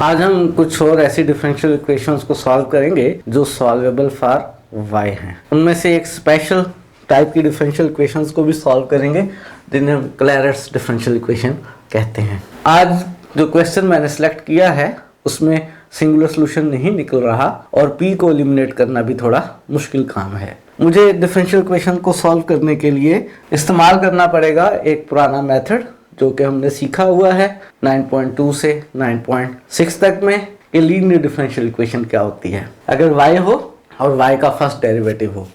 आज हम कुछ और ऐसी डिफरेंशियल इक्वेशंस को सॉल्व करेंगे जो सॉल्वेबल फॉर y हैं। उनमें से एक स्पेशल टाइप की डिफरेंशियल इक्वेशंस को भी सॉल्व करेंगे जिन्हें हम क्लैरेट्स डिफरेंशियल इक्वेशन कहते हैं। आज जो क्वेश्चन मैंने सेलेक्ट किया है उसमें सिंगुलर सॉल्यूशन नहीं निकल रहा और p को एलिमिनेट करना भी थोड़ा मुश्किल काम है। मुझे डिफरेंशियल इक्वेशन को सॉल्व करने के लिए इस्तेमाल करना पड़ेगा एक पुराना मेथड जो कि हमने सीखा हुआ है 9.2 से 9.6 तक में कि लीनियर डिफरेंशियल इक्वेशन क्या होती है। अगर y हो और y का फर्स्ट डेरिवेटिव हो,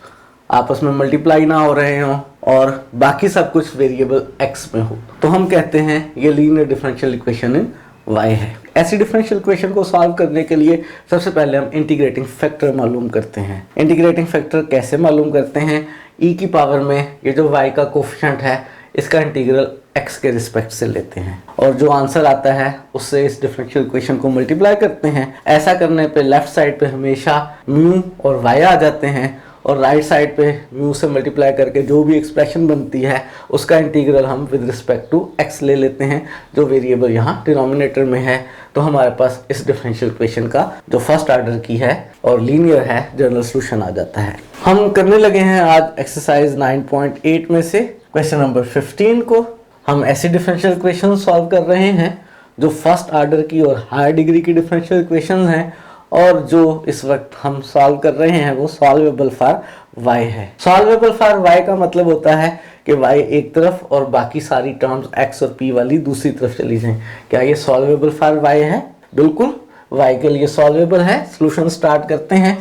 आपस में मल्टीप्लाई ना हो रहे हो और बाकी सब कुछ वेरिएबल x में हो, तो हम कहते हैं ये linear differential equation in y है। ऐसी डिफरेंशियल इक्वेशन को सॉल्व करने के लिए सबसे पहले हम इंटीग्रेटिंग फैक्टर मालूम करते हैं। इंटीग्रेटिंग फैक्टर कैसे मालूम करते हैं? e की पावर में ये जो y का कोफिशिएंट है इसका इंटीग्रल x के रिस्पेक्ट से लेते हैं और जो आंसर आता है उससे इस डिफरेंशियल इक्वेशन को मल्टीप्लाई करते हैं। ऐसा करने पे लेफ्ट साइड पे हमेशा म्यू और y आ जाते हैं और राइट साइड पे म्यू से मल्टीप्लाई करके जो भी एक्सप्रेशन बनती है उसका इंटीग्रल हम विद रिस्पेक्ट टू x ले लेते हैं जो वेरिएबल यहाँ डिनोमिनेटर में है। तो हमारे पास इस डिफरेंशियल इक्वेशन का जो फर्स्ट ऑर्डर की है और लीनियर है जनरल सॉल्यूशन आ जाता है। हम करने लगे हैं आज एक्सरसाइज 9.8 में से क्वेश्चन नंबर 15 को। हम ऐसी डिफरेंशियल इक्वेशन सॉल्व कर रहे हैं जो फर्स्ट ऑर्डर की और हायर डिग्री की डिफरेंशियल इक्वेशन हैं और जो इस वक्त हम सॉल्व कर रहे हैं वो सॉल्वेबल फॉर y है। सॉल्वेबल फॉर y का मतलब होता है कि y एक तरफ और बाकी सारी टर्म्स x और p वाली दूसरी तरफ चली जाएं। क्या ये सॉल्वेबल फॉर y है? बिल्कुल, y के लिए सॉल्वेबल है। सॉल्यूशन स्टार्ट करते हैं।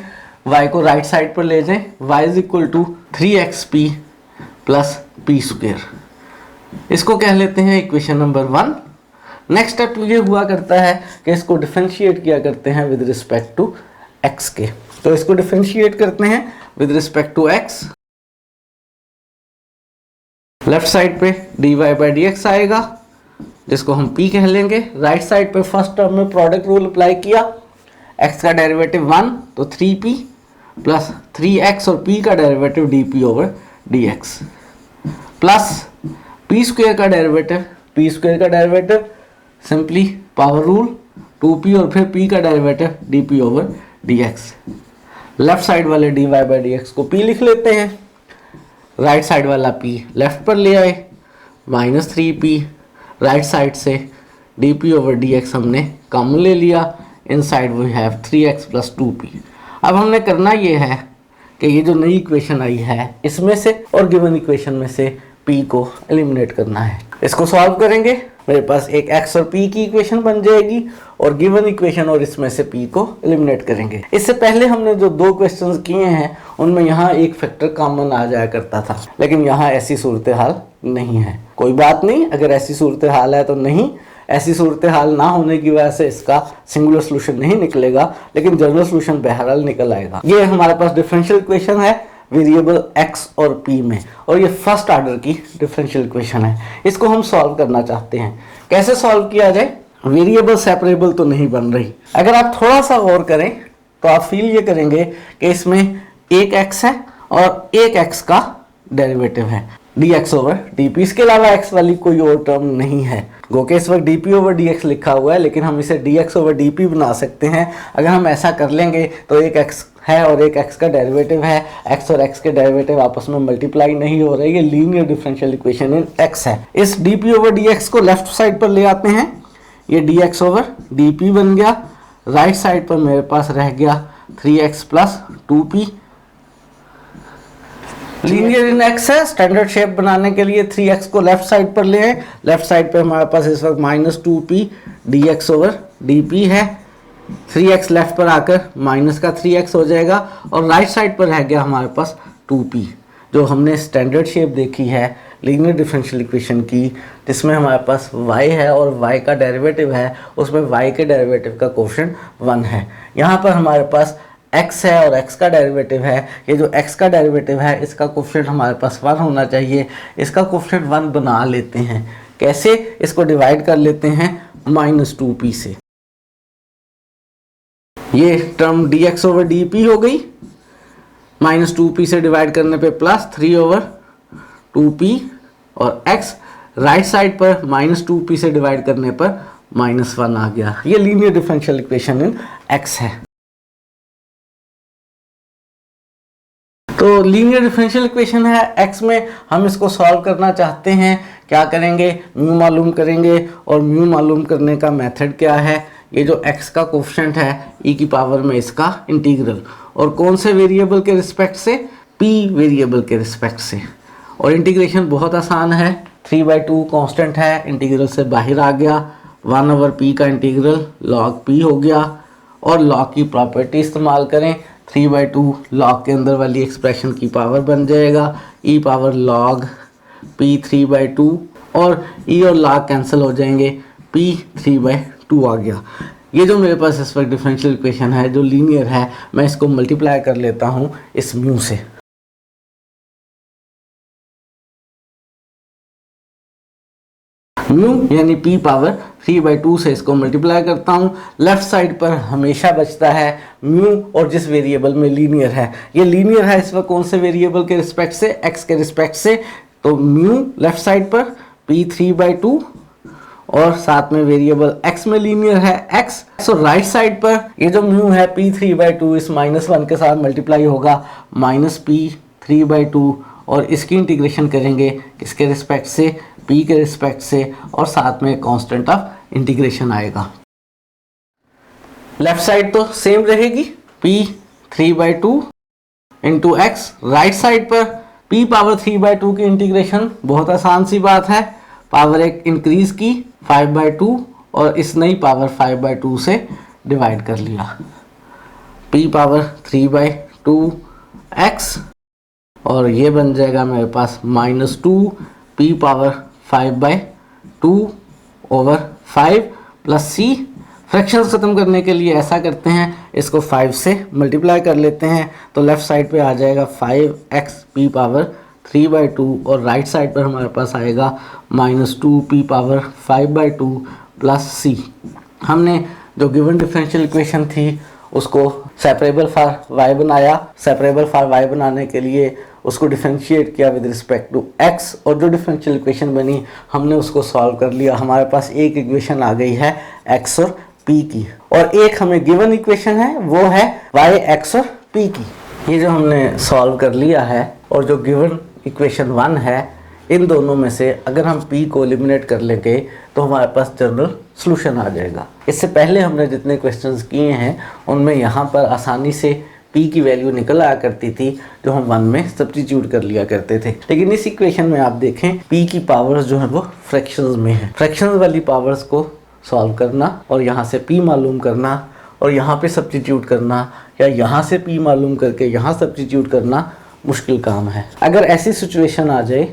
y को राइट साइड पर ले जाएं। y is equal to 3xp plus p square, इसको कह लेते हैं इक्वेशन नंबर 1। नेक्स्ट स्टेप ये हुआ करता है कि इसको डिफरेंशिएट किया करते हैं विद रिस्पेक्ट टू x के। तो इसको डिफरेंशिएट करते हैं with respect to x। Left side पे dy बाई dx आएगा जिसको हम p कह लेंगे। राइट साइड पे फर्स्ट टर्म में प्रोडक्ट रूल अप्लाई किया, x का डेरिवेटिव 1 तो 3p प्लस 3x और p का derivative dp over dx plus p square का derivative simply power rule 2p और फिर p का derivative dp over dx। Left side वाले dy बाई dx को p लिख लेते हैं, राइट साइड वाला p लेफ्ट पर ले आए, माइनस 3p राइट साइड से dp ओवर dx हमने कॉमन ले लिया। Inside we have 3x plus 2p। अब हमने करना ये है कि ये जो नई इक्वेशन आई है इसमें से और गिवन इक्वेशन में से p को एलिमिनेट करना है। इसको सॉल्व करेंगे, मेरे पास एक x और p की इक्वेशन बन जाएगी और गिवन इक्वेशन और इसमें से p को एलिमिनेट करेंगे। इससे पहले हमने जो दो क्वेश्चंस किए हैं उनमें यहाँ एक फैक्टर कॉमन आ जाया करता था, लेकिन यहाँ ऐसी सूरत हाल नहीं है। कोई बात नहीं, अगर ऐसी सूरत हाल है तो नहीं, ऐसी सूरत हाल ना होने की वजह से इसका सिंगुलर सॉल्यूशन नहीं निकलेगा, लेकिन जनरल सॉल्यूशन बहरहाल निकल आएगा। ये हमारे पास डिफरेंशियल इक्वेशन है वेरिएबल x और p में और ये फर्स्ट ऑर्डर की डिफरेंशियल इक्वेशन है। इसको हम सॉल्व करना चाहते हैं। कैसे सॉल्व किया जाए? वेरिएबल सेपरेबल तो नहीं बन रही। अगर आप थोड़ा सा गौर करें तो आप फील ये करेंगे कि इसमें एक x है और एक x का डेरिवेटिव है dx ओवर dp। इसके अलावा x वाली कोई और टर्म नहीं है। गो के इस वक्त dp ओवर dx लिखा हुआ है लेकिन हम इसे dx ओवर dp बना सकते हैं। अगर हम ऐसा कर लेंगे तो एक x है और एक x का डेरिवेटिव है, x और x के डेरिवेटिव आपस में मल्टीप्लाई नहीं हो रहे। ये linear differential equation in x है। इस dp ओवर dx को लेफ्ट साइड पर ले आते हैं, ये dx ओवर dp बन गया। राइट साइड पर मेरे पास रह गया 3x प्लस 2p। लीनियर इन x है, स्टैंडर्ड शेप बनाने के लिए 3x को लेफ्ट साइड पर ले आए। लेफ्ट साइड पे हमारे पास इस वक्त minus 2p dx over dp है। 3x लेफ्ट पर आकर माइनस का 3x हो जाएगा और राइट साइड पर रह गया हमारे पास 2p जो हमने स्टैंडर्ड शेप देखी है लीनियर डिफरेंशियल इक्वेशन की, जिसमें हमारे पास y है और y का डेरिवेटिव है, उसमें y के डेरिवेटिव का कोफिशिएंट 1 है। यहाँ पर हमारे पास x है और x का डेरिवेटिव है। ये जो x का डेरिवेटिव है इसका कोफिशिएंट हमारे पास 1 होना चाहिए। इसका कोफिशिएंट 1 बना लेते हैं। कैसे? इसको डिवाइड कर लेते हैं माइनस 2p से। ये टर्म dx ओवर dp हो गई, माइनस 2p से डिवाइड करने पे प्लस 3 ओवर 2p और x राइट साइड पर माइनस 2p से डिवाइड करने पर -1 आ गया। ये linear differential equation in x है। तो लीनियर डिफरेंशियल इक्वेशन है x में, हम इसको सॉल्व करना चाहते हैं, क्या करेंगे, म्यू मालूम करेंगे। और म्यू मालूम करने का मेथड क्या है, ये जो x का कोफिशिएंट है e की पावर में इसका इंटीग्रल, और कौन से वेरिएबल के रिस्पेक्ट से, p वेरिएबल के रिस्पेक्ट से। और इंटीग्रेशन बहुत आसान है, 3/2 कांस्टेंट है, इंटीग्रल से बाहर आ गया, 1/p का इंटीग्रल log p हो गया। और log की प्रॉपर्टी इस्तेमाल करें, 3/2 log के अंदर वाली एक्सप्रेशन की पावर बन जाएगा e पावर log p 3/2, और e और log कैंसिल हो जाएंगे, p 3/2 आ गया। ये जो मेरे पास इस वक्त डिफरेंशियल इक्वेशन है जो लीनियर है, मैं इसको मल्टीप्लाई कर लेता हूँ इस म्यू से। म्यू यानी p पावर 3/2 से इसको मल्टीप्लाई करता हूँ। लेफ्ट साइड पर हमेशा बचता है म्यू, और जिस वेरिएबल में लीनियर है, ये लीनियर है इस वक्त कौन से वेरिएबल के रिस्पेक्ट से, x के रिस्पेक्ट से। तो म्यू लेफ्ट साइड पर p 3/2, और साथ में वेरिएबल x में लीनियर है x। तो राइट साइड पर ये जो म्यू है p 3/2 इस -1 के साथ मल्टीप्लाई होगा -p 3/2, और इसकी इंटीग्रेशन करेंगे किसके रिस्पेक्ट से, p के रिस्पेक्ट से, और साथ में कांस्टेंट ऑफ इंटीग्रेशन आएगा। लेफ्ट साइड तो सेम रहेगी, p 3/2 into x। Right side पर p पावर 3/2 की इंटीग्रेशन बहुत आसान सी बात है, पावर एक इंक्रीज की 5/2, और इस नई पावर 5/2 से डिवाइड कर लिया, p पावर 3/2 x, और ये बन जाएगा मेरे पास -2 p power 5/2 over 5 plus c। Fractions खत्म करने के लिए ऐसा करते हैं, इसको 5 से मल्टीप्लाई कर लेते हैं, तो लेफ्ट साइड पे आ जाएगा 5x p पावर 3/2, और राइट साइड पर हमारे पास आएगा -2 p पावर 5/2 प्लस c। हमने जो गिवन डिफरेंशियल इक्वेशन थी उसको सेपरेबल फॉर y बनाया, सेपरेबल फॉर y बनाने के लिए उसको डिफरेंशिएट किया विद रिस्पेक्ट टू x, और जो डिफरेंशियल इक्वेशन बनी हमने उसको सॉल्व कर लिया। हमारे पास एक इक्वेशन आ गई है x और p की, और एक हमें गिवन इक्वेशन है वो है y x और p की। ये जो हमने सॉल्व कर लिया है, और जो गिवन इक्वेशन 1 है, इन दोनों में से अगर हम p को एलिमिनेट कर लेंगे तो हमारे पास जनरल सॉल्यूशन आ जाएगा। इससे पहले हमने जितने क्वेश्चंस किए हैं उनमें यहाँ पर आसानी से p की वैल्यू निकल आया करती थी, जो हम 1 में सब्स्टिट्यूट कर लिया करते थे। लेकिन इस इक्वेशन में आप देखें p की पावर्स जो है वो फ्रैक्शंस में है। फ्रैक्शंस वाली पावर्स को सॉल्व करना और यहाँ से p मालूम करना और यहाँ पे सब्स्टिट्यूट करना, या यहाँ से p मालूम करके यहाँ सब्स्टिट्यूट करना मुश्किल काम है। अगर ऐसी सिचुएशन आ जाए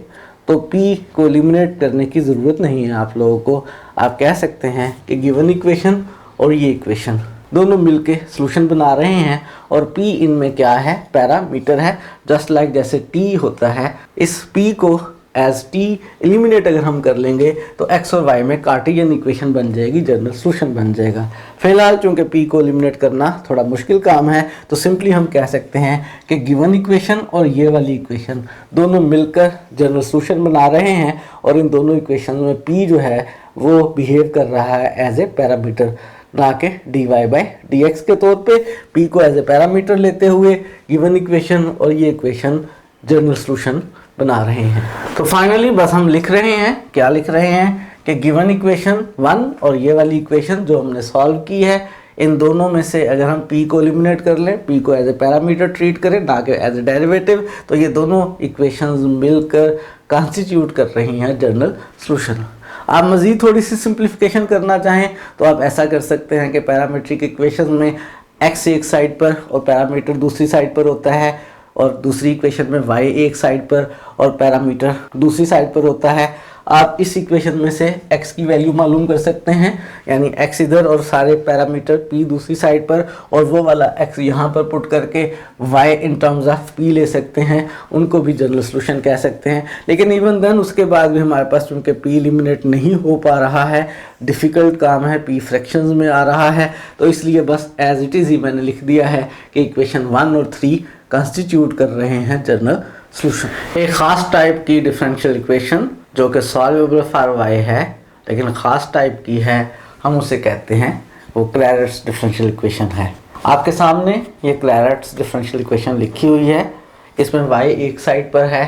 तो p को एलिमिनेट करने की ज़रूरत नहीं है आप लोगों को। आप कह सकते हैं कि गिवन इक्वेशन और ये इक्वेशन दोनों मिलके सॉल्यूशन बना रहे हैं, और p इनमें क्या है, पैरामीटर है। जस्ट लाइक जैसे t होता है, इस p को एज t एलिमिनेट अगर हम कर लेंगे तो x और y में कार्टेशियन इक्वेशन बन जाएगी, जनरल सॉल्यूशन बन जाएगा। फिलहाल चूंकि p को एलिमिनेट करना थोड़ा मुश्किल काम है, तो सिंपली हम कह सकते हैं कि गिवन इक्वेशन और ये वाली इक्वेशन दोनों मिलकर जनरल सॉल्यूशन बना रहे हैं, और इन दोनों इक्वेशन में p जो है वो बिहेव कर रहा है एज ए पैरामीटर, ना कि dy/dx के तौर पे। p को एज ए पैरामीटर लेते हुए गिवन इक्वेशन और ये इक्वेशन जनरल सॉल्यूशन बना रहे हैं। तो फाइनली बस हम लिख रहे हैं, क्या लिख रहे हैं कि गिवन इक्वेशन 1 और ये वाली इक्वेशन जो हमने सॉल्व की है, इन दोनों में से अगर हम p को एलिमिनेट कर लें, p को एज ए पैरामीटर ट्रीट करें ना कि एज ए डेरिवेटिव, तो ये दोनों इक्वेशंस मिलकर कॉन्स्टिट्यूट कर रही हैं जनरल सॉल्यूशन। आप मज़ीद थोड़ी सी सिंप्लीफिकेशन करना चाहें तो आप ऐसा कर सकते हैं कि पैरामीट्रिक इक्वेशन में x एक साइड पर और पैरामीटर दूसरी साइड पर होता है, और दूसरी इक्वेशन में y एक साइड पर और पैरामीटर दूसरी साइड पर होता है। आप इस इक्वेशन में से x की वैल्यू मालूम कर सकते हैं, यानी x इधर और सारे पैरामीटर p दूसरी साइड पर, और वो वाला x यहाँ पर पुट करके y in terms of p ले सकते हैं, उनको भी जनरल सॉल्यूशन कह सकते हैं। लेकिन इवन देन उसके बाद भी हमारे पास चूँकि p एलिमिनेट नहीं हो पा रहा है, डिफ़िकल्ट काम है, p फ्रैक्शंस में आ रहा है, तो इसलिए बस एज इट इज़ ही मैंने लिख दिया है कि इक्वेशन 1 और 3 कंस्टिट्यूट कर रहे हैं जनरल सॉल्यूशन। एक ख़ास टाइप की डिफरेंशियल इक्वेशन जो कि सॉल्वेबल फॉर y है, लेकिन ख़ास टाइप की है, हम उसे कहते हैं वो क्लैरेट्स डिफरेंशियल इक्वेशन है। आपके सामने ये क्लैरेट्स डिफरेंशियल इक्वेशन लिखी हुई है। इसमें y एक साइड पर है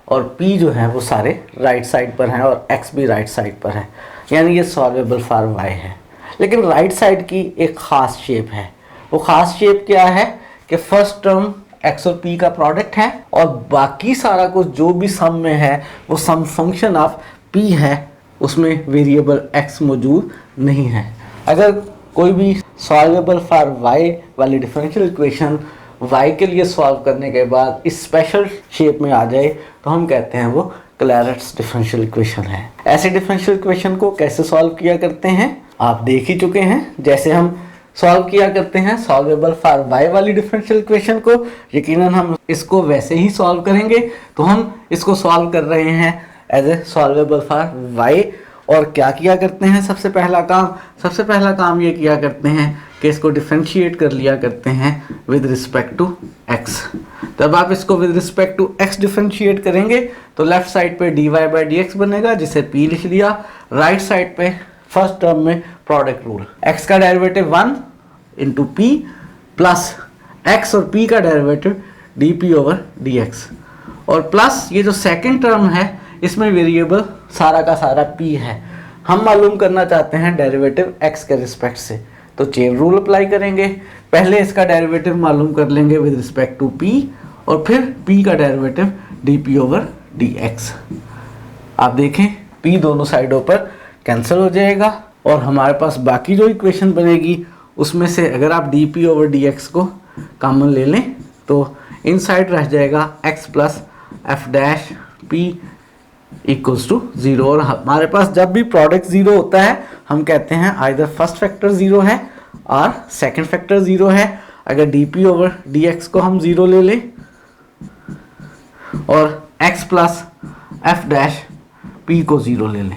और p जो है वो सारे राइट साइड पर हैं और x भी राइट साइड पर है, यानी ये सॉल्वेबल फॉर y है। लेकिन राइट साइड की एक ख़ास शेप है। वो ख़ास शेप क्या है कि फर्स्ट टर्म x और p का प्रोडक्ट है और बाकी सारा कुछ जो भी सम में है वो सम फंक्शन ऑफ p है, उसमें वेरिएबल x मौजूद नहीं है। अगर कोई भी सॉल्वेबल फॉर y वाली डिफरेंशियल इक्वेशन y के लिए सॉल्व करने के बाद इस स्पेशल शेप में आ जाए तो हम कहते हैं वो क्लैरेट्स डिफरेंशियल इक्वेशन है। ऐसे डिफरेंशियल इक्वेशन को कैसे सॉल्व किया करते हैं आप देख ही चुके हैं। जैसे हम सॉल्व किया करते हैं सॉल्वेबल फॉर y वाली डिफरेंशियल इक्वेशन को, यकीनन हम इसको वैसे ही सॉल्व करेंगे। तो हम इसको सॉल्व कर रहे हैं as a solvable for y। और क्या किया करते हैं, सबसे पहला काम ये किया करते हैं कि इसको डिफरेंशिएट कर लिया करते हैं विद रिस्पेक्ट टू x। जब आप इसको with respect to x differentiate करेंगे तो लेफ्ट साइड पे dy बाई dx बनेगा, जिसे p लिख लिया। राइट साइड पे फर्स्ट टर्म में प्रोडक्ट रूल, x का derivative 1 into p plus x और p का डेरिवेटिव dp ओवर dx, और प्लस ये जो सेकंड टर्म है इसमें वेरिएबल सारा का सारा p है। हम मालूम करना चाहते हैं डेरिवेटिव x के रिस्पेक्ट से, तो चेन रूल अप्लाई करेंगे। पहले इसका डेरिवेटिव मालूम कर लेंगे विद रिस्पेक्ट टू p और फिर p का डेरिवेटिव dp ओवर dx। आप देखें p दोनों साइडों पर कैंसिल हो जाएगा और हमारे पास बाकी जो इक्वेशन बनेगी उसमें से अगर आप dp ओवर dx को कॉमन ले लें तो इन साइड रह जाएगा x plus f dash p equals to 0। और हमारे पास जब भी प्रोडक्ट 0 होता है हम कहते हैं आइदर फर्स्ट फैक्टर 0 है और सेकंड फैक्टर 0 है। अगर dp ओवर dx को हम 0 ले लें और x plus f dash p को 0 ले लें,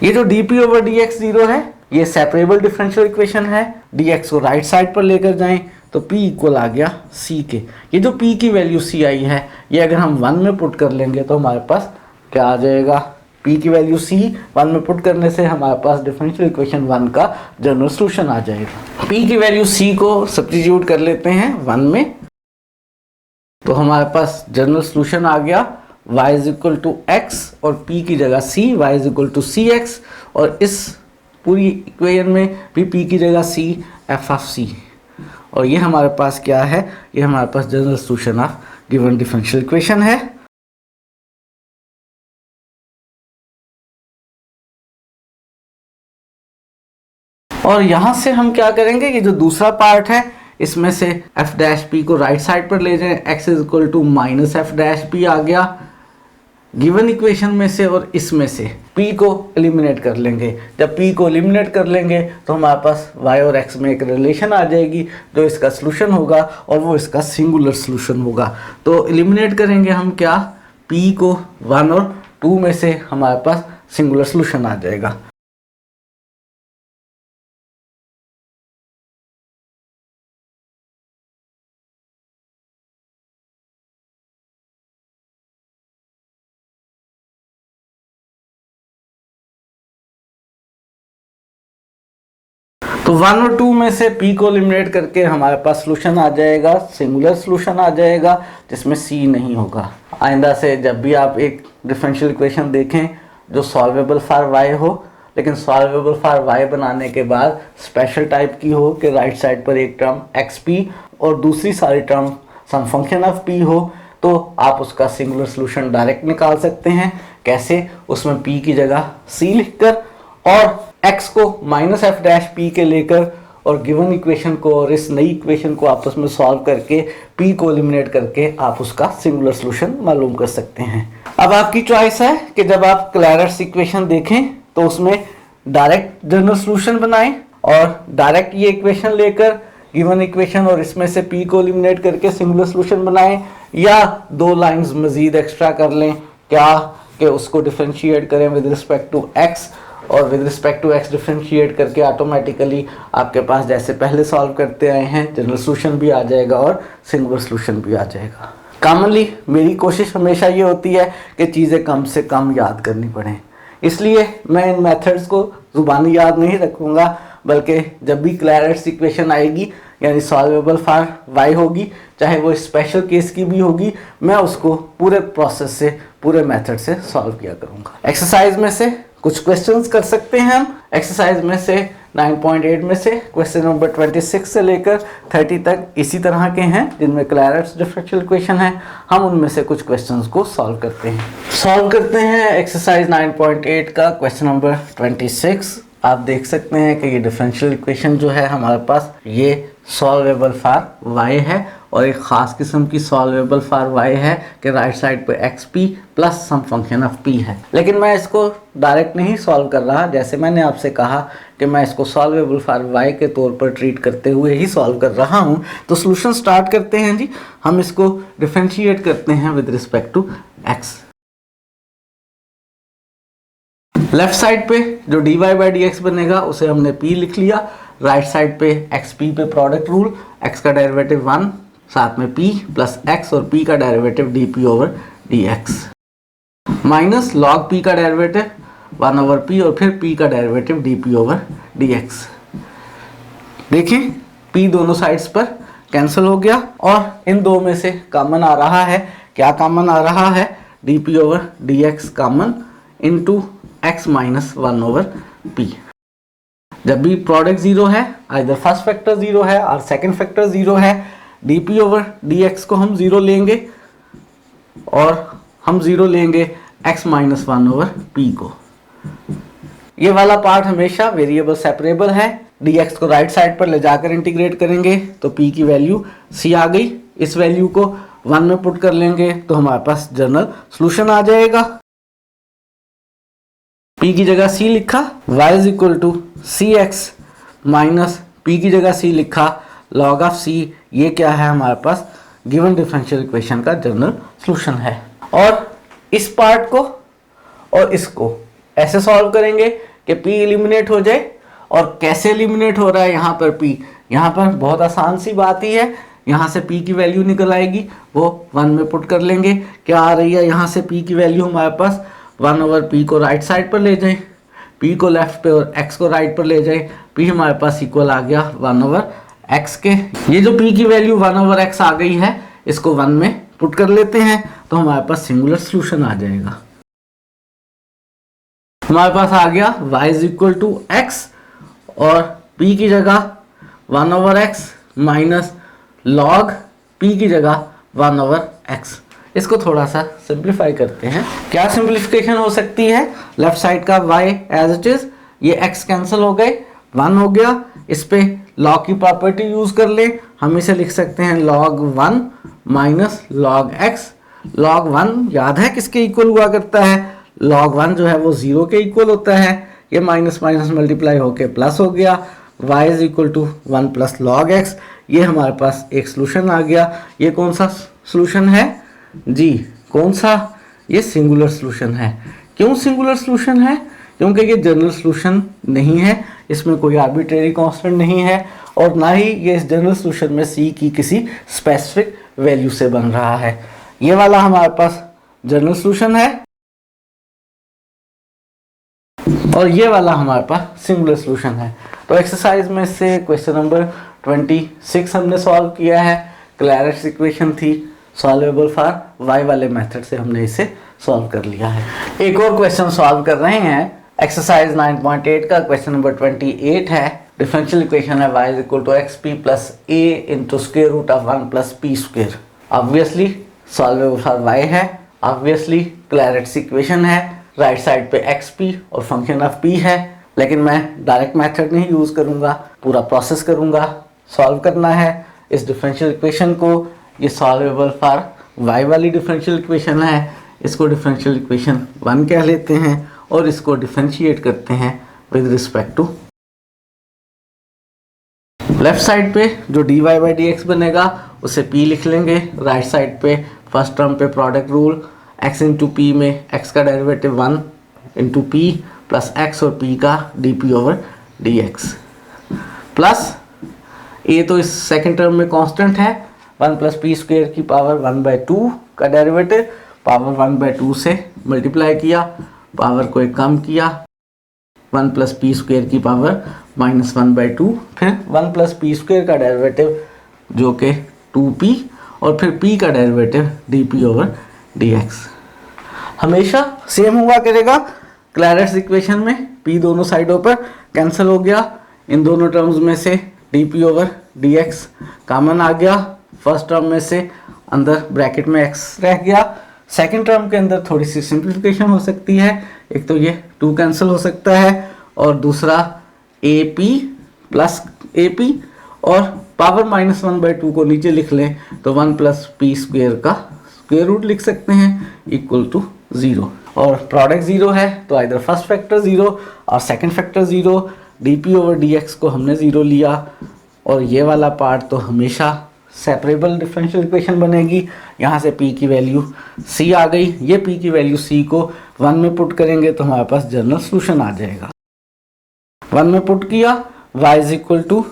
ये जो dp ओवर dx 0 है ये सेपरेबल डिफरेंशियल इक्वेशन है। dx को राइट साइड पर लेकर जाएं तो p इक्वल आ गया c के। ये जो p की वैल्यू c आई है ये अगर हम 1 में पुट कर लेंगे तो हमारे पास क्या आ जाएगा, p की वैल्यू c 1 में पुट करने से हमारे पास डिफरेंशियल इक्वेशन 1 का जनरल सॉल्यूशन आ जाएगा। p की वैल्यू c को सब्स्टिट्यूट कर लेते हैं 1 में, तो हमारे पास जनरल सॉल्यूशन आ गया y is equal to x और p की जगह c, y is equal to cx, और इस पूरी इक्वेशन में भी p की जगह c f ऑफ c, और ये हमारे पास क्या है, ये हमारे पास general solution of given differential equation है। और यहां से हम क्या करेंगे, ये जो दूसरा पार्ट है इसमें से एफ डैश पी को राइट साइड पर ले जाएं, x is equal to minus F dash P आ गया गिवन इक्वेशन में से, और इसमें से p को एलिमिनेट कर लेंगे। जब p को एलिमिनेट कर लेंगे तो हमारे पास y और x में एक रिलेशन आ जाएगी जो इसका सॉल्यूशन होगा और वो इसका सिंगुलर सॉल्यूशन होगा। तो एलिमिनेट करेंगे हम क्या, p को 1 और 2 में से हमारे पास सिंगुलर सॉल्यूशन आ जाएगा। तो 1 और 2 में से p को एलिमिनेट करके हमारे पास सॉल्यूशन आ जाएगा, सिंगुलर सॉल्यूशन आ जाएगा जिसमें c नहीं होगा। आइंदा से जब भी आप एक डिफरेंशियल इक्वेशन देखें जो सॉल्वेबल फॉर y हो, लेकिन सॉल्वेबल फॉर y बनाने के बाद स्पेशल टाइप की हो कि राइट साइड पर एक टर्म xp और दूसरी सारी term some function of p हो, तो आप उसका सिंगुलर सॉल्यूशन डायरेक्ट निकाल सकते हैं। कैसे, उसमें p की जगह c लिखकर और x को माइनस एफ डैश पी के लेकर और गिवन इक्वेशन को और इस नई इक्वेशन को आपस में सॉल्व करके p को एलिमिनेट करके आप उसका सिंगुलर सॉल्यूशन मालूम कर सकते हैं। अब आपकी चॉइस है कि जब आप क्लैरेट्स इक्वेशन देखें तो उसमें डायरेक्ट जनरल सॉल्यूशन बनाएं और डायरेक्ट ये इक्वेशन लेकर गिवन इक्वेशन और इसमें से p को एलिमिनेट करके सिंगुलर सॉल्यूशन बनाएं, या 2 लाइंस मजीद एक्स्ट्रा कर लें क्या कि उसको डिफरेंशिएट करें विद रिस्पेक्ट टू x और with respect to x differentiate करके ऑटोमेटिकली आपके पास जैसे पहले सॉल्व करते आए हैं जनरल सॉल्यूशन भी आ जाएगा और सिंगुलर सॉल्यूशन भी आ जाएगा। कॉमनली मेरी कोशिश हमेशा ये होती है कि चीज़ें कम से कम याद करनी पड़ें, इसलिए मैं इन मेथड्स को जुबानी याद नहीं रखूँगा, बल्कि जब भी क्लैरेट्स इक्वेशन आएगी यानी सॉल्वेबल फॉर y होगी, चाहे वो स्पेशल केस की भी होगी, मैं उसको पूरे प्रोसेस से, पूरे मेथड से सॉल्व किया करूँगा। एक्सरसाइज में से कुछ क्वेश्चंस कर सकते हैं हम। एक्सरसाइज में से 9.8 में से क्वेश्चन नंबर 26 से लेकर 30 तक इसी तरह के हैं जिनमें क्लैरेट्स डिफरेंशियल इक्वेशन है। हम उनमें से कुछ क्वेश्चंस को सॉल्व करते हैं। एक्सरसाइज 9.8 का क्वेश्चन नंबर 26। आप देख सकते हैं कि ये डिफरेंशियल इक्वेशन जो है हमारे पास ये सॉल्वेबल फॉर y है, और एक ख़ास किस्म की सॉल्वेबल फॉर y है कि राइट साइड पे xp plus some function of p है। लेकिन मैं इसको डायरेक्ट नहीं सॉल्व कर रहा, जैसे मैंने आपसे कहा कि मैं इसको सॉल्वेबल फॉर y के तौर पर ट्रीट करते हुए ही सॉल्व कर रहा हूँ। तो सोल्यूशन स्टार्ट करते हैं जी। हम इसको डिफरेंशिएट करते हैं with respect to x। Left side पे जो dy बाई dx बनेगा उसे हमने p लिख लिया। राइट साइड पे xp पे प्रोडक्ट रूल, x का डेरिवेटिव 1 साथ में p प्लस x और p का derivative dp over dx minus log p का डेरिवेटिव 1 ओवर p और फिर p का डेरिवेटिव dp ओवर dx। देखें p दोनों साइड्स पर कैंसिल हो गया और इन दो में से कॉमन आ रहा है। क्या कॉमन आ रहा है? dp over dx common into x minus 1 over p। जब भी प्रोडक्ट जीरो है, आइदर फर्स्ट फैक्टर जीरो है और सेकंड फैक्टर जीरो है, dp ओवर dx को हम जीरो लेंगे और हम जीरो लेंगे x माइनस 1 ओवर p को। ये वाला पार्ट हमेशा वेरिएबल सेपरेबल है। dx को राइट साइड पर ले जाकर इंटीग्रेट करेंगे तो p की वैल्यू c आ गई। इस वैल्यू को 1 में पुट कर लेंगे तो हमारे पास जनरल सॉल्यूशन आ जाएगा। p की जगह c लिखा, y is equal to c x minus p की जगह c लिखा log ऑफ c। ये क्या है? हमारे पास गिवन डिफरेंशियल इक्वेशन का जनरल सॉल्यूशन है। और इस पार्ट को और इसको ऐसे सॉल्व करेंगे कि p एलिमिनेट हो जाए। और कैसे एलिमिनेट हो रहा है यहाँ पर p? यहाँ पर बहुत आसान सी बात ही है, यहाँ से p की वैल्यू निकल आएगी, वो 1 में पुट कर लेंगे। क्या आ रही है? यहाँ से p की वैल्यू हमारे पास 1 ओवर p को राइट साइड पर ले जाएं, p को लेफ्ट पे और x को राइट पर ले जाएं। p हमारे पास इक्वल आ गया 1 ओवर x के। ये जो p की वैल्यू 1 ओवर x आ गई है, इसको 1 में पुट कर लेते हैं तो हमारे पास सिंगुलर सॉल्यूशन आ जाएगा। हमारे पास आ गया y is equal to x और p की जगह 1 over x minus log p की जगह 1 ओवर x। इसको थोड़ा सा सिंप्लीफाई करते हैं। क्या सिंप्लीफिकेशन हो सकती है? लेफ्ट साइड का y एज इट इज, ये x कैंसिल हो गए, 1 हो गया। इस पे log की प्रॉपर्टी यूज कर ले, हम इसे लिख सकते हैं log 1 minus log x। log 1 याद है किसके इक्वल हुआ करता है? log 1 जो है वो 0 के इक्वल होता है। ये माइनस माइनस मल्टीप्लाई होके प्लस हो गया। y is equal to 1 plus log x। ये हमारे पास एक सोल्यूशन आ गया। ये कौन सा सोल्यूशन है जी? कौन सा? ये सिंगुलर सॉल्यूशन है। क्यों सिंगुलर सॉल्यूशन है? क्योंकि ये जनरल सॉल्यूशन नहीं है, इसमें कोई आर्बिट्रेरी कांस्टेंट नहीं है और ना ही ये इस जनरल सॉल्यूशन में c की किसी स्पेसिफिक वैल्यू से बन रहा है। ये वाला हमारे पास जनरल सॉल्यूशन है और ये वाला हमारे पास सिंगुलर सॉल्यूशन है। तो एक्सरसाइज में से क्वेश्चन नंबर 26 हमने सॉल्व किया है। क्लैरेट्स इक्वेशन थी, सॉल्वेबल फॉर y वाले मेथड से हमने इसे सॉल्व कर लिया है। एक और क्वेश्चन सॉल्व कर रहे हैं। एक्सरसाइज 9.8 का क्वेश्चन नंबर 28 है। डिफरेंशियल इक्वेशन है y is equal to xp plus a into square root of 1 plus p square. Obviously solvable for y है, ऑब्वियसली क्लैरेट्स इक्वेशन है, राइट साइड पे xp और फंक्शन ऑफ p है। लेकिन मैं direct method नहीं use करूंगा, पूरा प्रोसेस करूंगा। सॉल्व करना है इस डिफरेंशियल इक्वेशन को। ये सॉल्वेबल फॉर y वाली डिफरेंशियल इक्वेशन है, इसको डिफरेंशियल इक्वेशन 1 कह लेते हैं और इसको डिफरेंशिएट करते हैं with respect to left side पे जो dy बाई dx बनेगा उसे p लिख लेंगे। राइट साइड पे फर्स्ट टर्म पे product rule, x into p में x का derivative 1 into p plus x और p का dp over dx plus a तो इस सेकेंड टर्म में कांस्टेंट है, 1 प्लस पी स्क्वायर की पावर 1/2 का डेरिवेटिव, पावर 1/2 से मल्टीप्लाई किया, पावर को एक कम किया, 1 प्लस पी स्क्वेयर की पावर -1/2, फिर 1 प्लस पी स्क्वेयर का डेरिवेटिव जो कि 2p, और फिर p का डेरिवेटिव dp/dx। हमेशा सेम हुआ करेगा। क्लैरेट्स इक्वेशन में p दोनों साइडों पर कैंसिल हो गया, इन दोनों टर्म्स में से dp/dx कॉमन आ गया, फर्स्ट टर्म में से अंदर ब्रैकेट में x रह गया, सेकंड टर्म के अंदर थोड़ी सी सिंप्लीफिकेशन हो सकती है, एक तो ये 2 कैंसिल हो सकता है और दूसरा AP प्लस AP, और पावर -1/2 को नीचे लिख लें तो 1 प्लस पी स्क्वेयर का स्क्वेयर रूट लिख सकते हैं इक्वल टू 0, और प्रोडक्ट 0 है तो इधर फर्स्ट फैक्टर 0 और सेकंड फैक्टर 0, dp/dx को हमने 0 लिया, और ये वाला पार्ट तो हमेशा सेपरेबल डिफरेंशियल इक्वेशन बनेगी। यहाँ से p की वैल्यू c आ गई, ये p की वैल्यू c को 1 में पुट करेंगे तो हमारे पास जनरल सोल्यूशन आ जाएगा। 1 में पुट किया y इज इक्वल टू,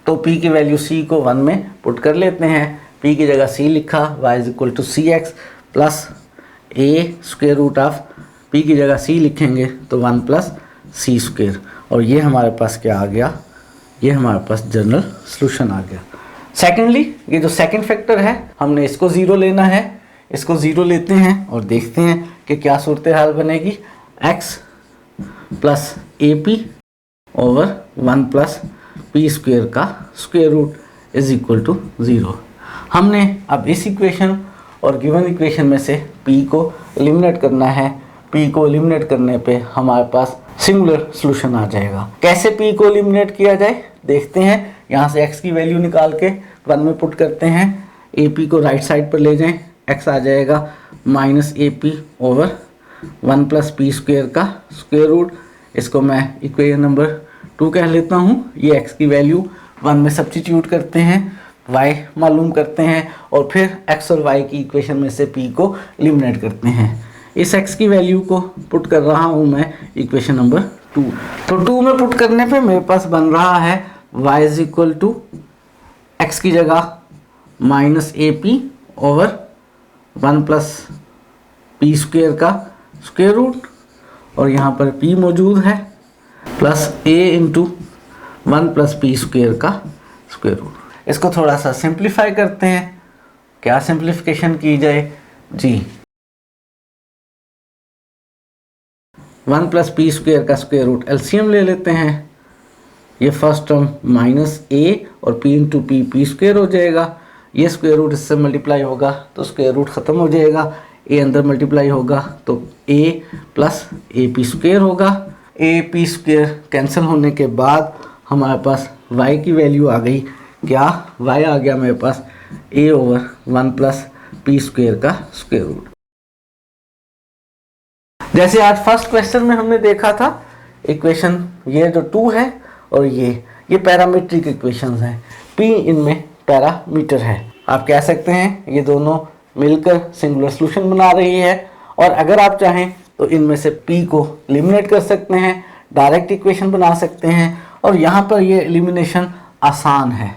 तो p की वैल्यू c को 1 में पुट कर लेते हैं, p की जगह c लिखा, y is equal to cx plus a square root of p की जगह c लिखेंगे तो 1 प्लस सी स्क्वेयर, और ये हमारे पास क्या आ गया, ये हमारे पास जनरल सॉल्यूशन आ गया। सेकेंडली, ये जो सेकंड फैक्टर है हमने इसको 0 लेना है, इसको 0 लेते हैं और देखते हैं कि क्या सूरत हाल बनेगी। x plus AP over 1 plus P square का square root is equal to 0। हमने अब इस इक्वेशन और गिवन इक्वेशन में से p को एलिमिनेट करना है। p को एलिमिनेट करने पे हमारे पास सिंगुलर सॉल्यूशन आ जाएगा। कैसे p को एलिमिनेट किया जाए देखते हैं। यहाँ से x की वैल्यू निकाल के 1 में पुट करते हैं, AP को राइट साइड पर ले जाएं, x आ जाएगा -AP over 1 plus P square का स्क्वेयर रूट, इसको मैं इक्वेशन नंबर 2 कह लेता हूँ। ये x की वैल्यू 1 में सब्स्टिट्यूट करते हैं, y मालूम करते हैं और फिर x और y की इक्वेशन में से p को एलिमिनेट करते हैं। इस x की वैल्यू को पुट कर रहा हूँ मैं इक्वेशन नंबर 2। तो 2 में पुट करने पे मेरे पास बन रहा है y is equal to x की जगह -AP over 1 plus P square का स्क्वेयर रूट, और यहाँ पर p मौजूद है, plus a into 1 plus P square का स्क्वेयर रूट। इसको थोड़ा सा सिंप्लीफाई करते हैं। क्या सिंप्लीफिकेशन की जाए जी, 1 प्लस पी स्क्वेयर का स्क्वेयर रूट एलसीएम ले लेते हैं। ये फर्स्ट टर्म -a और p इंटू पी स्क्वेयर हो जाएगा, ये स्क्वेयर रूट इससे मल्टीप्लाई होगा तो स्क्वेयर रूट ख़त्म हो जाएगा, a अंदर मल्टीप्लाई होगा तो a प्लस AP स्क्वेयर होगा। AP स्क्वेयर कैंसिल होने के बाद हमारे पास y की वैल्यू आ गई, क्या y आ गया मेरे पास a over 1 plus P square का स्क्वेयर रूट। जैसे आज फर्स्ट क्वेश्चन में हमने देखा था, इक्वेशन ये जो 2 है और ये पैरामीट्रिक इक्वेशंस हैं, p इनमें पैरामीटर है। आप कह सकते हैं ये दोनों मिलकर सिंगुलर सॉल्यूशन बना रही है, और अगर आप चाहें तो इनमें से p को एलिमिनेट कर सकते हैं, डायरेक्ट इक्वेशन बना सकते हैं, और यहाँ पर ये एलिमिनेशन आसान है।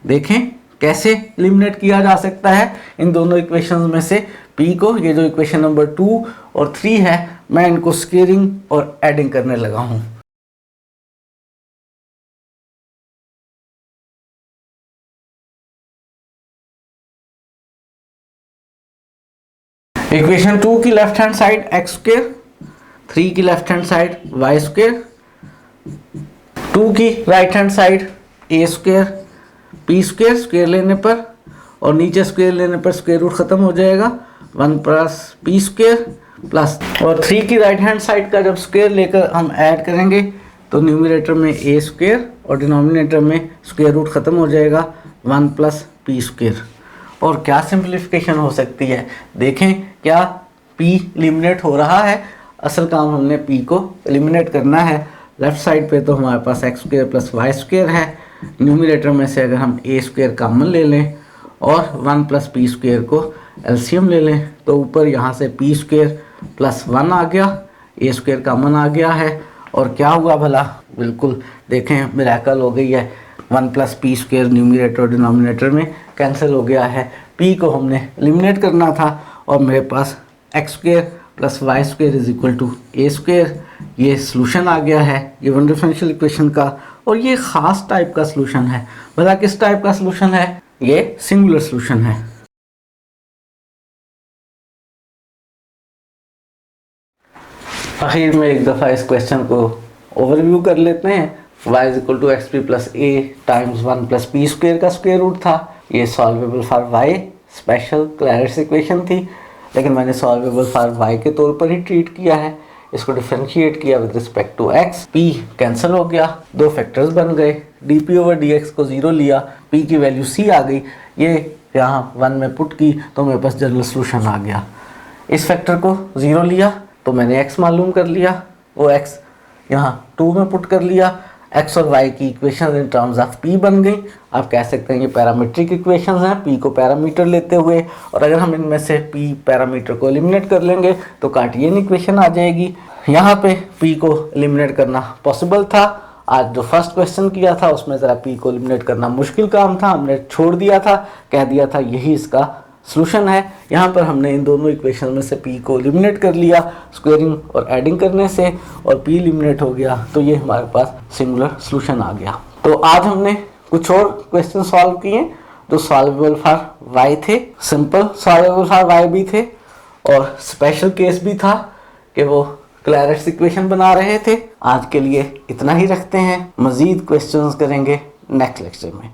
देखें कैसे एलिमिनेट किया जा सकता है इन दोनों इक्वेशंस में से p को। ये जो इक्वेशन नंबर 2 और 3 है, मैं इनको स्क्वेयरिंग और एडिंग करने लगा हूँ। इक्वेशन 2 की left hand side x square, 3 की left hand side y square, 2 की right hand side a square p square, square लेने पर और नीचे स्क्वेयर लेने पर स्क्वेयर रूट खत्म हो जाएगा, 1 प्लस पी स्क्वेयर प्लस, और 3 की राइट हैंड साइड का जब स्क्वेयर लेकर हम ऐड करेंगे तो न्यूमरेटर में ए स्क्वेयर और डिनोमिनेटर में स्क्वेयर रूट खत्म हो जाएगा, 1 प्लस पी स्क्वेयर। और क्या सिंप्लीफिकेशन हो सकती है, देखें क्या p एलिमिनेट हो रहा है। असल काम हमने p को एलिमिनेट करना है। लेफ्ट साइड पे तो हमारे पास X square plus Y square है, न्यूमरेटर में से अगर हम ए स्क्वेयर कॉमन ले लें और 1 प्लस पी स्क्वेयर को एलसीएम ले लें तो ऊपर यहाँ से पी स्क्वेयर प्लस 1 आ गया, ए स्क्वेयर कॉमन आ गया है, और क्या हुआ भला, बिल्कुल देखें मिरेकल हो गई है, 1 प्लस पी स्क्वेयर न्यूमरेटर और डिनोमिनेटर में कैंसिल हो गया है। p को हमने एलिमिनेट करना था और मेरे पास X square plus Y square is equal to A square. ये सॉल्यूशन आ गया है गिवन डिफरेंशियल इक्वेशन का, और ये खास टाइप का सॉल्यूशन है। भला किस टाइप का सॉल्यूशन है? ये सिंगुलर सॉल्यूशन है। आखिर में एक दफ़ा इस क्वेश्चन को ओवरव्यू कर लेते हैं। y is equal to x p plus a times 1 plus P square का स्क्वेयर रूट था। ये solvable for y special Clairaut's equation थी, लेकिन मैंने सॉल्वेबल फॉर y के तौर पर ही ट्रीट किया है। इसको डिफरेंशिएट किया with respect to x। p cancel हो गया, दो फैक्टर्स बन गए। dp ओवर dx को 0 लिया, p की वैल्यू c आ गई। ये यहाँ 1 में पुट की तो मेरे पास जनरल सोल्यूशन आ गया। इस फैक्टर को 0 लिया तो मैंने x मालूम कर लिया, वो x यहाँ 2 में पुट कर लिया। x और y की equation in terms of p बन गई। आप कह सकते हैं ये पैरामीट्रिक इक्वेशन हैं, p को पैरामीटर लेते हुए, और अगर हम इनमें से p पैरामीटर को एलिमिनेट कर लेंगे तो कार्टियन इक्वेशन आ जाएगी। यहाँ पे p को एलिमिनेट करना पॉसिबल था। आज जो फर्स्ट क्वेश्चन किया था उसमें ज़रा p को एलिमिनेट करना मुश्किल काम था, हमने छोड़ दिया था, कह दिया था यही इसका सॉल्यूशन है। यहाँ पर हमने इन दोनों इक्वेशन में से p को एलिमिनेट कर लिया स्क्वेयरिंग और एडिंग करने से, और p एलिमिनेट हो गया तो ये हमारे पास सिंगुलर सॉल्यूशन आ गया। तो आज हमने कुछ और क्वेश्चन सॉल्व किए जो सॉल्वेबल फॉर y थे, सिंपल सॉल्वेबल फॉर y भी थे, और स्पेशल केस भी था कि वो क्लैरेट्स इक्वेशन बना रहे थे। आज के लिए इतना ही रखते हैं, मज़ीद क्वेश्चंस करेंगे नेक्स्ट लेक्चर में।